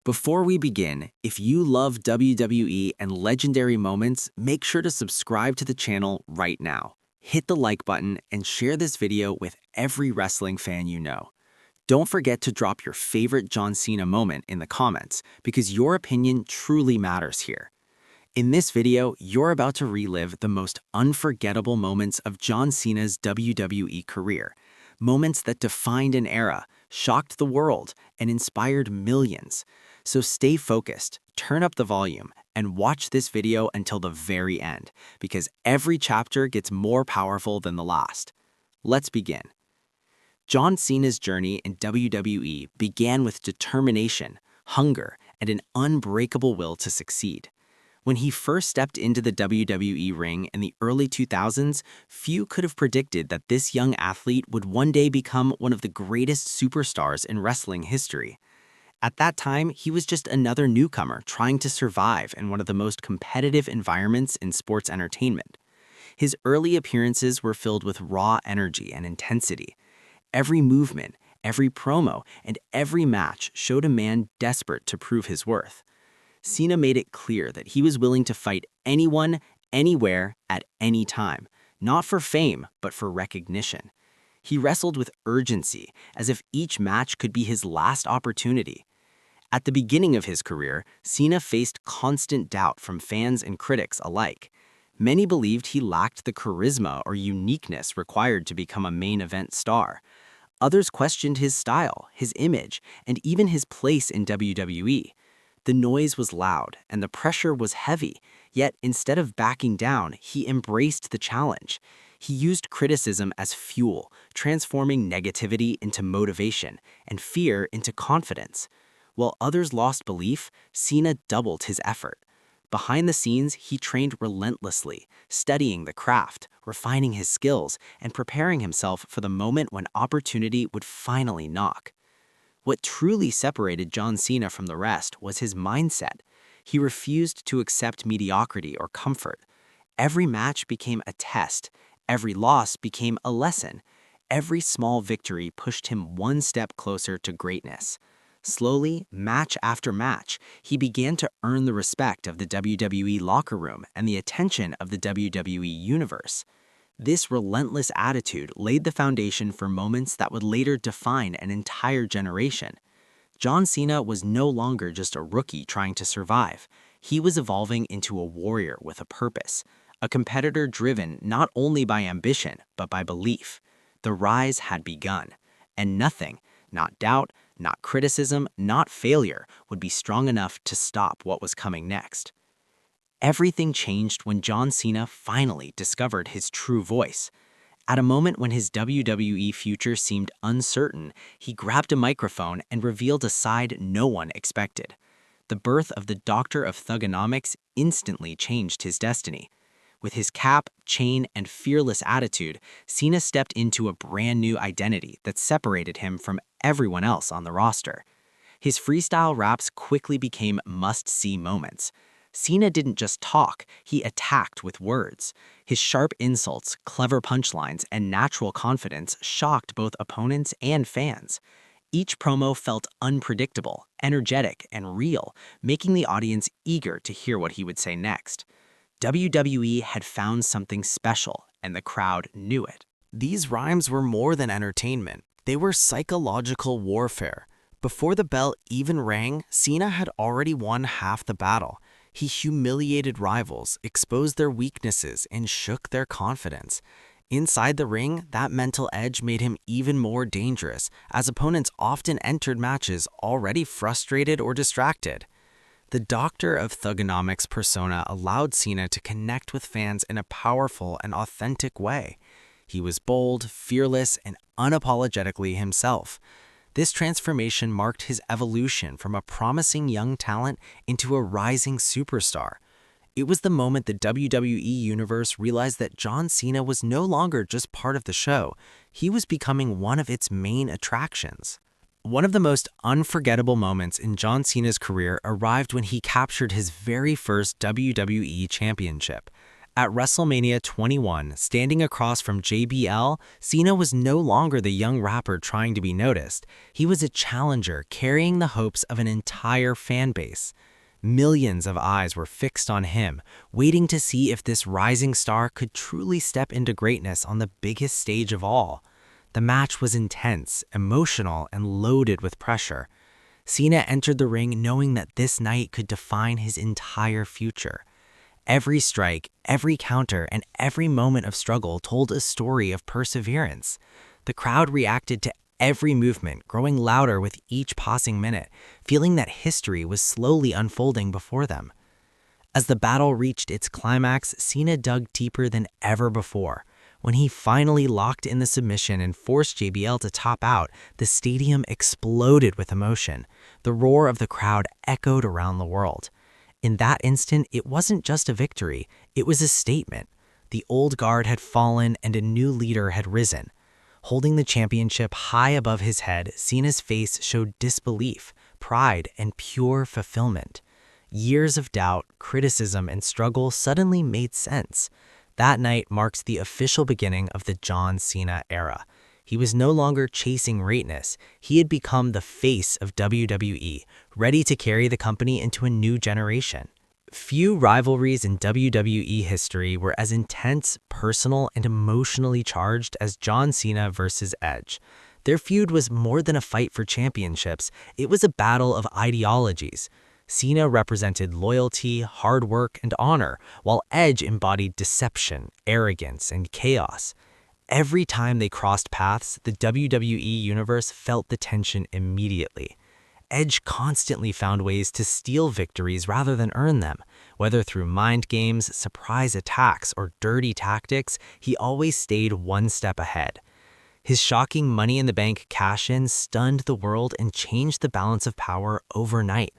Before we begin, if you love WWE and legendary moments, make sure to subscribe to the channel right now. Hit the like button and share this video with every wrestling fan you know. Don't forget to drop your favorite John Cena moment in the comments because your opinion truly matters here. In this video, you're about to relive the most unforgettable moments of John Cena's WWE career. Moments that defined an era, shocked the world, and inspired millions. So stay focused, turn up the volume, and watch this video until the very end, because every chapter gets more powerful than the last. Let's begin. John Cena's journey in WWE began with determination, hunger, and an unbreakable will to succeed. When he first stepped into the WWE ring in the early 2000s, few could have predicted that this young athlete would one day become one of the greatest superstars in wrestling history. At that time, he was just another newcomer trying to survive in one of the most competitive environments in sports entertainment. His early appearances were filled with raw energy and intensity. Every movement, every promo, and every match showed a man desperate to prove his worth. Cena made it clear that he was willing to fight anyone, anywhere, at any time, not for fame, but for recognition. He wrestled with urgency, as if each match could be his last opportunity. At the beginning of his career, Cena faced constant doubt from fans and critics alike. Many believed he lacked the charisma or uniqueness required to become a main event star. Others questioned his style, his image, and even his place in WWE. The noise was loud and the pressure was heavy, yet instead of backing down, he embraced the challenge. He used criticism as fuel, transforming negativity into motivation and fear into confidence. While others lost belief, Cena doubled his effort. Behind the scenes, he trained relentlessly, studying the craft, refining his skills, and preparing himself for the moment when opportunity would finally knock. What truly separated John Cena from the rest was his mindset. He refused to accept mediocrity or comfort. Every match became a test. Every loss became a lesson. Every small victory pushed him one step closer to greatness. Slowly, match after match, he began to earn the respect of the WWE locker room and the attention of the WWE universe. This relentless attitude laid the foundation for moments that would later define an entire generation. John Cena was no longer just a rookie trying to survive. He was evolving into a warrior with a purpose, a competitor driven not only by ambition, but by belief. The rise had begun, and nothing, not doubt, not criticism, not failure, would be strong enough to stop what was coming next. Everything changed when John Cena finally discovered his true voice. At a moment when his WWE future seemed uncertain, he grabbed a microphone and revealed a side no one expected. The birth of the Doctor of Thugonomics instantly changed his destiny. With his cap, chain, and fearless attitude, Cena stepped into a brand new identity that separated him from everyone else on the roster. His freestyle raps quickly became must-see moments. Cena didn't just talk, he attacked with words. His sharp insults, clever punchlines, and natural confidence shocked both opponents and fans. Each promo felt unpredictable, energetic, and real, making the audience eager to hear what he would say next. WWE had found something special, and the crowd knew it. These rhymes were more than entertainment. They were psychological warfare. Before the bell even rang, Cena had already won half the battle. He humiliated rivals, exposed their weaknesses, and shook their confidence. Inside the ring, that mental edge made him even more dangerous, as opponents often entered matches already frustrated or distracted. The Doctor of Thugonomics persona allowed Cena to connect with fans in a powerful and authentic way. He was bold, fearless, and unapologetically himself. This transformation marked his evolution from a promising young talent into a rising superstar. It was the moment the WWE Universe realized that John Cena was no longer just part of the show. He was becoming one of its main attractions. One of the most unforgettable moments in John Cena's career arrived when he captured his very first WWE Championship. At WrestleMania 21, standing across from JBL, Cena was no longer the young rapper trying to be noticed. He was a challenger carrying the hopes of an entire fan base. Millions of eyes were fixed on him, waiting to see if this rising star could truly step into greatness on the biggest stage of all. The match was intense, emotional, and loaded with pressure. Cena entered the ring knowing that this night could define his entire future. Every strike, every counter, and every moment of struggle told a story of perseverance. The crowd reacted to every movement, growing louder with each passing minute, feeling that history was slowly unfolding before them. As the battle reached its climax, Cena dug deeper than ever before. When he finally locked in the submission and forced JBL to tap out, the stadium exploded with emotion. The roar of the crowd echoed around the world. In that instant, it wasn't just a victory, it was a statement. The old guard had fallen and a new leader had risen. Holding the championship high above his head, Cena's face showed disbelief, pride, and pure fulfillment. Years of doubt, criticism, and struggle suddenly made sense. That night marks the official beginning of the John Cena era. He was no longer chasing greatness. He had become the face of WWE, ready to carry the company into a new generation. Few rivalries in WWE history were as intense, personal, and emotionally charged as John Cena versus Edge. Their feud was more than a fight for championships, it was a battle of ideologies. Cena represented loyalty, hard work, and honor, while Edge embodied deception, arrogance, and chaos. Every time they crossed paths, the WWE Universe felt the tension immediately. Edge constantly found ways to steal victories rather than earn them. Whether through mind games, surprise attacks, or dirty tactics, he always stayed one step ahead. His shocking Money in the Bank cash-in stunned the world and changed the balance of power overnight.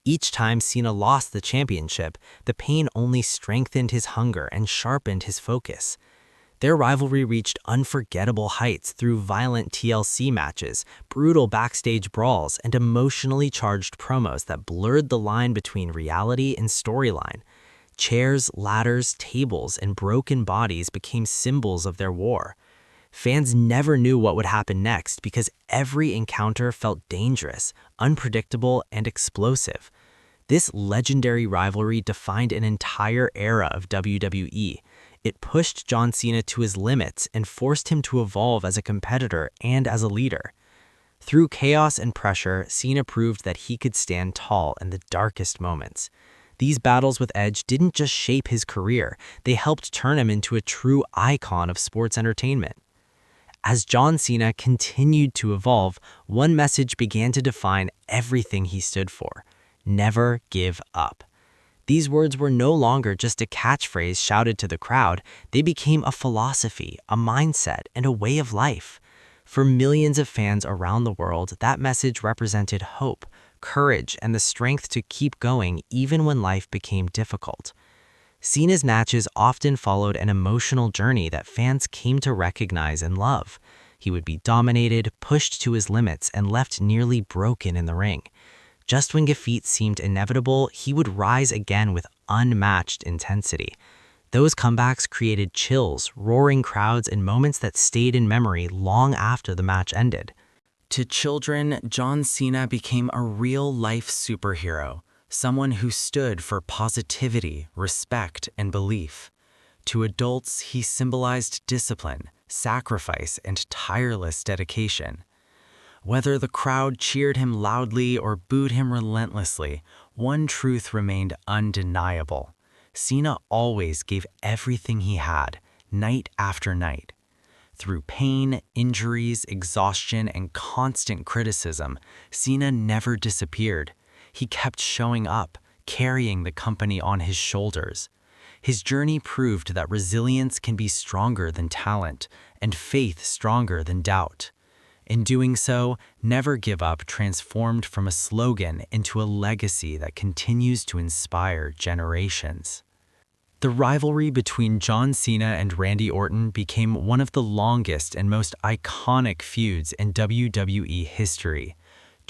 Each time Cena lost the championship, the pain only strengthened his hunger and sharpened his focus. Their rivalry reached unforgettable heights through violent TLC matches, brutal backstage brawls, and emotionally charged promos that blurred the line between reality and storyline. Chairs, ladders, tables, and broken bodies became symbols of their war. Fans never knew what would happen next because every encounter felt dangerous, unpredictable, and explosive. This legendary rivalry defined an entire era of WWE. It pushed John Cena to his limits and forced him to evolve as a competitor and as a leader. Through chaos and pressure, Cena proved that he could stand tall in the darkest moments. These battles with Edge didn't just shape his career, they helped turn him into a true icon of sports entertainment. As John Cena continued to evolve, one message began to define everything he stood for: never give up. These words were no longer just a catchphrase shouted to the crowd, they became a philosophy, a mindset, and a way of life. For millions of fans around the world, that message represented hope, courage, and the strength to keep going even when life became difficult. Cena's matches often followed an emotional journey that fans came to recognize and love. He would be dominated, pushed to his limits, and left nearly broken in the ring. Just when defeat seemed inevitable, he would rise again with unmatched intensity. Those comebacks created chills, roaring crowds, and moments that stayed in memory long after the match ended. To children, John Cena became a real-life superhero, someone who stood for positivity, respect, and belief. To adults, he symbolized discipline, sacrifice, and tireless dedication. Whether the crowd cheered him loudly or booed him relentlessly, one truth remained undeniable. Cena always gave everything he had, night after night. Through pain, injuries, exhaustion, and constant criticism, Cena never disappeared. He kept showing up, carrying the company on his shoulders. His journey proved that resilience can be stronger than talent, and faith stronger than doubt. In doing so, Never Give Up transformed from a slogan into a legacy that continues to inspire generations. The rivalry between John Cena and Randy Orton became one of the longest and most iconic feuds in WWE history.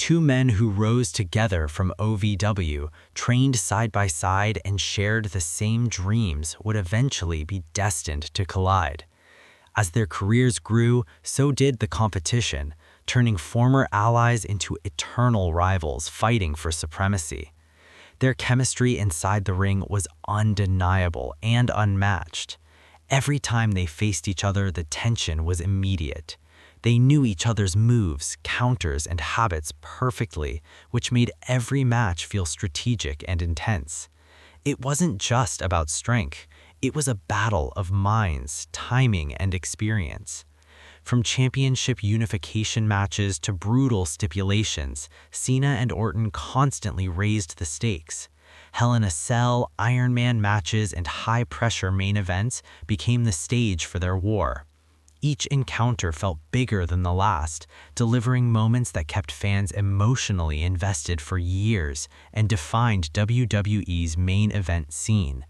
Two men who rose together from OVW, trained side by side and shared the same dreams, would eventually be destined to collide. As their careers grew, so did the competition, turning former allies into eternal rivals fighting for supremacy. Their chemistry inside the ring was undeniable and unmatched. Every time they faced each other, the tension was immediate. They knew each other's moves, counters, and habits perfectly, which made every match feel strategic and intense. It wasn't just about strength. It was a battle of minds, timing, and experience. From championship unification matches to brutal stipulations, Cena and Orton constantly raised the stakes. Hell in a Cell, Iron Man matches, and high-pressure main events became the stage for their war. Each encounter felt bigger than the last, delivering moments that kept fans emotionally invested for years and defined WWE's main event scene.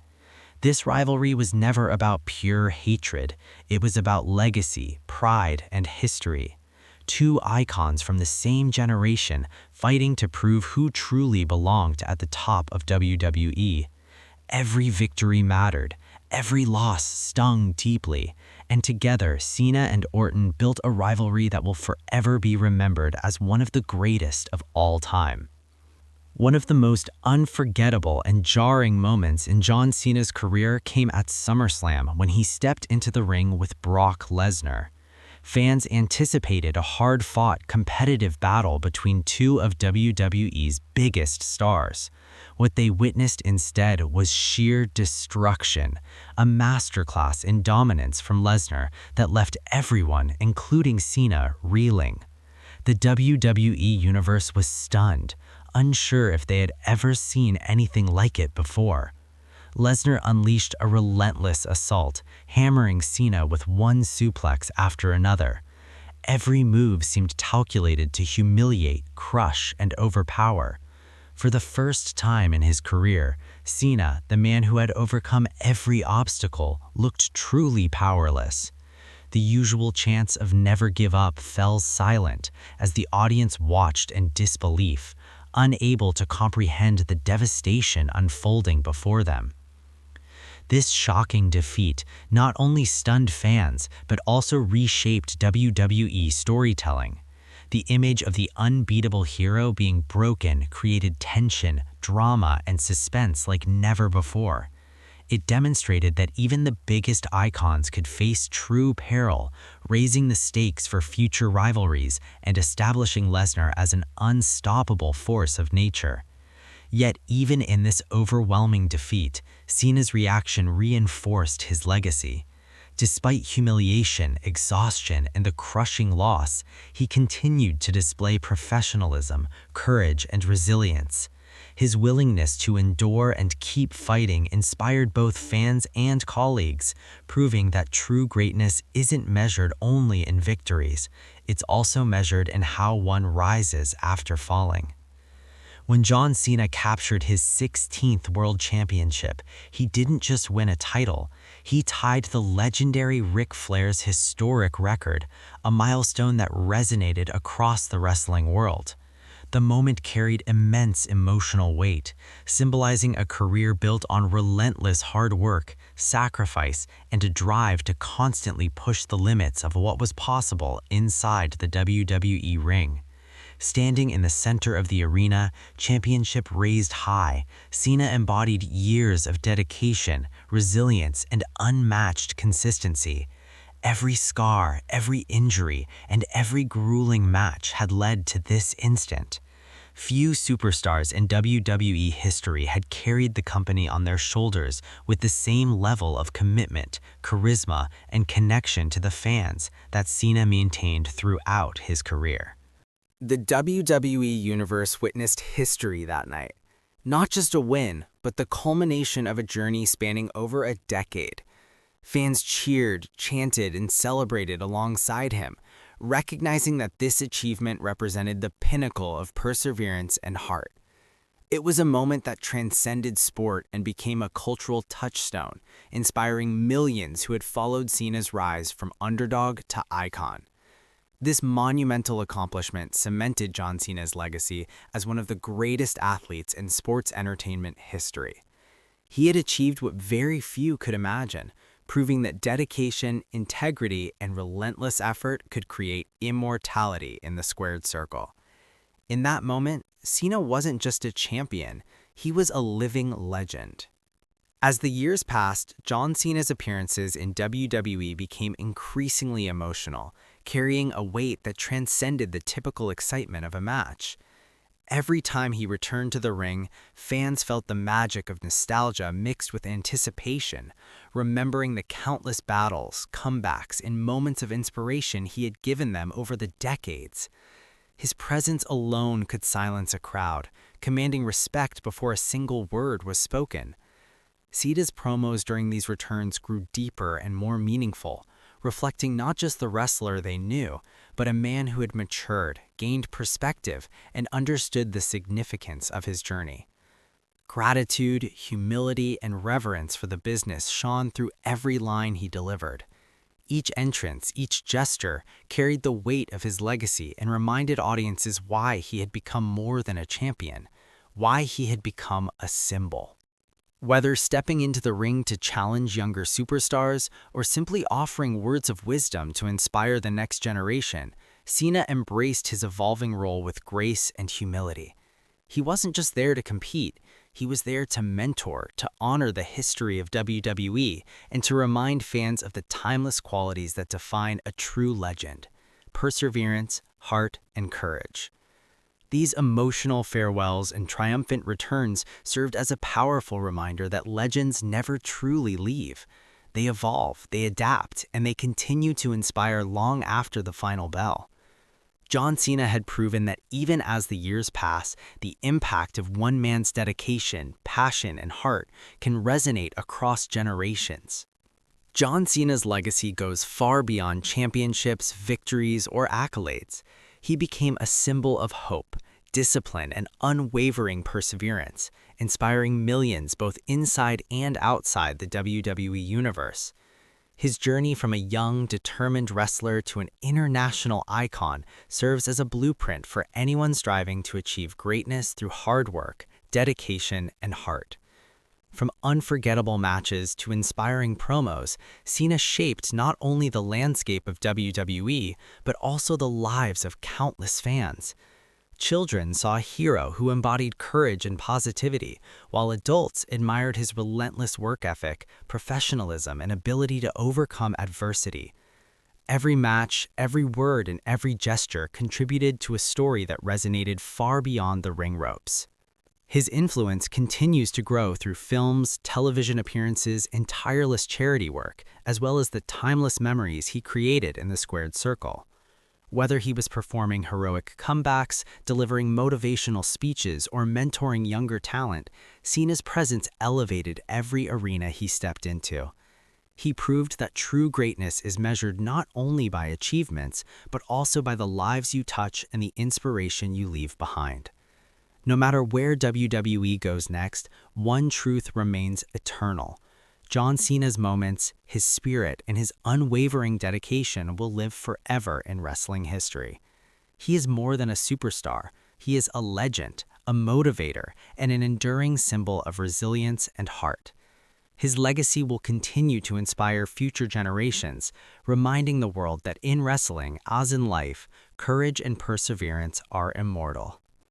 This rivalry was never about pure hatred. It was about legacy, pride, and history. Two icons from the same generation fighting to prove who truly belonged at the top of WWE. Every victory mattered. Every loss stung deeply. And together, Cena and Orton built a rivalry that will forever be remembered as one of the greatest of all time. One of the most unforgettable and jarring moments in John Cena's career came at SummerSlam when he stepped into the ring with Brock Lesnar. Fans anticipated a hard-fought, competitive battle between two of WWE's biggest stars. What they witnessed instead was sheer destruction, a masterclass in dominance from Lesnar that left everyone, including Cena, reeling. The WWE Universe was stunned, unsure if they had ever seen anything like it before. Lesnar unleashed a relentless assault, hammering Cena with one suplex after another. Every move seemed calculated to humiliate, crush, and overpower. For the first time in his career, Cena, the man who had overcome every obstacle, looked truly powerless. The usual chants of "never give up" fell silent as the audience watched in disbelief, unable to comprehend the devastation unfolding before them. This shocking defeat not only stunned fans, but also reshaped WWE storytelling. The image of the unbeatable hero being broken created tension, drama, and suspense like never before. It demonstrated that even the biggest icons could face true peril, raising the stakes for future rivalries and establishing Lesnar as an unstoppable force of nature. Yet even in this overwhelming defeat, Cena's reaction reinforced his legacy. Despite humiliation, exhaustion, and the crushing loss, he continued to display professionalism, courage, and resilience. His willingness to endure and keep fighting inspired both fans and colleagues, proving that true greatness isn't measured only in victories, it's also measured in how one rises after falling. When John Cena captured his 16th World Championship, he didn't just win a title, he tied the legendary Ric Flair's historic record, a milestone that resonated across the wrestling world. The moment carried immense emotional weight, symbolizing a career built on relentless hard work, sacrifice, and a drive to constantly push the limits of what was possible inside the WWE ring. Standing in the center of the arena, championship raised high, Cena embodied years of dedication, resilience, and unmatched consistency. Every scar, every injury, and every grueling match had led to this instant. Few superstars in WWE history had carried the company on their shoulders with the same level of commitment, charisma, and connection to the fans that Cena maintained throughout his career. The WWE Universe witnessed history that night. Not just a win, but the culmination of a journey spanning over a decade. Fans cheered, chanted, and celebrated alongside him, recognizing that this achievement represented the pinnacle of perseverance and heart. It was a moment that transcended sport and became a cultural touchstone, inspiring millions who had followed Cena's rise from underdog to icon. This monumental accomplishment cemented John Cena's legacy as one of the greatest athletes in sports entertainment history. He had achieved what very few could imagine, proving that dedication, integrity, and relentless effort could create immortality in the squared circle. In that moment, Cena wasn't just a champion, he was a living legend. As the years passed, John Cena's appearances in WWE became increasingly emotional, carrying a weight that transcended the typical excitement of a match. Every time he returned to the ring, fans felt the magic of nostalgia mixed with anticipation, remembering the countless battles, comebacks, and moments of inspiration he had given them over the decades. His presence alone could silence a crowd, commanding respect before a single word was spoken. Cena's promos during these returns grew deeper and more meaningful, reflecting not just the wrestler they knew, but a man who had matured, gained perspective, and understood the significance of his journey. Gratitude, humility, and reverence for the business shone through every line he delivered. Each entrance, each gesture, carried the weight of his legacy and reminded audiences why he had become more than a champion, why he had become a symbol. Whether stepping into the ring to challenge younger superstars or simply offering words of wisdom to inspire the next generation, Cena embraced his evolving role with grace and humility. He wasn't just there to compete, he was there to mentor, to honor the history of WWE, and to remind fans of the timeless qualities that define a true legend: perseverance, heart, and courage. These emotional farewells and triumphant returns served as a powerful reminder that legends never truly leave. They evolve, they adapt, and they continue to inspire long after the final bell. John Cena had proven that even as the years pass, the impact of one man's dedication, passion, and heart can resonate across generations. John Cena's legacy goes far beyond championships, victories, or accolades. He became a symbol of hope, discipline, and unwavering perseverance, inspiring millions both inside and outside the WWE universe. His journey from a young, determined wrestler to an international icon serves as a blueprint for anyone striving to achieve greatness through hard work, dedication, and heart. From unforgettable matches to inspiring promos, Cena shaped not only the landscape of WWE, but also the lives of countless fans. Children saw a hero who embodied courage and positivity, while adults admired his relentless work ethic, professionalism, and ability to overcome adversity. Every match, every word, and every gesture contributed to a story that resonated far beyond the ring ropes. His influence continues to grow through films, television appearances, and tireless charity work, as well as the timeless memories he created in the squared circle. Whether he was performing heroic comebacks, delivering motivational speeches, or mentoring younger talent, Cena's presence elevated every arena he stepped into. He proved that true greatness is measured not only by achievements, but also by the lives you touch and the inspiration you leave behind. No matter where WWE goes next, one truth remains eternal. John Cena's moments, his spirit, and his unwavering dedication will live forever in wrestling history. He is more than a superstar. He is a legend, a motivator, and an enduring symbol of resilience and heart. His legacy will continue to inspire future generations, reminding the world that in wrestling, as in life, courage and perseverance are immortal.